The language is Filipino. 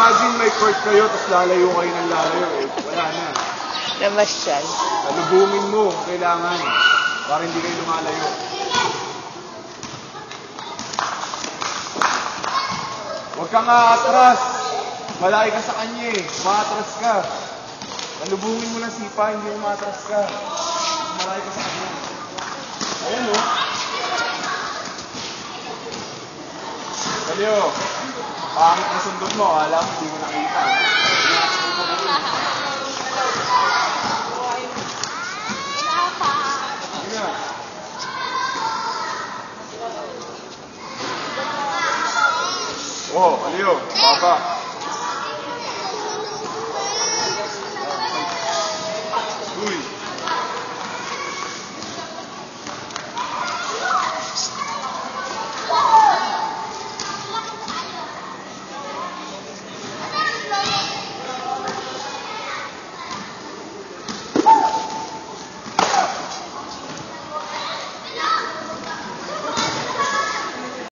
imagine may court kayo, tapos lalayo kayo ng lalayo. Eh, wala na. Namasyal. Salubungin mo, kailangan. Para hindi kayo lumalayo. Huwag kang aatras. Malaki ka sa kanya eh. Maatras ka. Salubungin mo ng sipa, hindi mo maatras ka. Malaki ka sa kanya. Ayan o. Kalyo. Pangit na sundot mo. Alam, hindi mo nakita. Oh, Kalyo. Baba.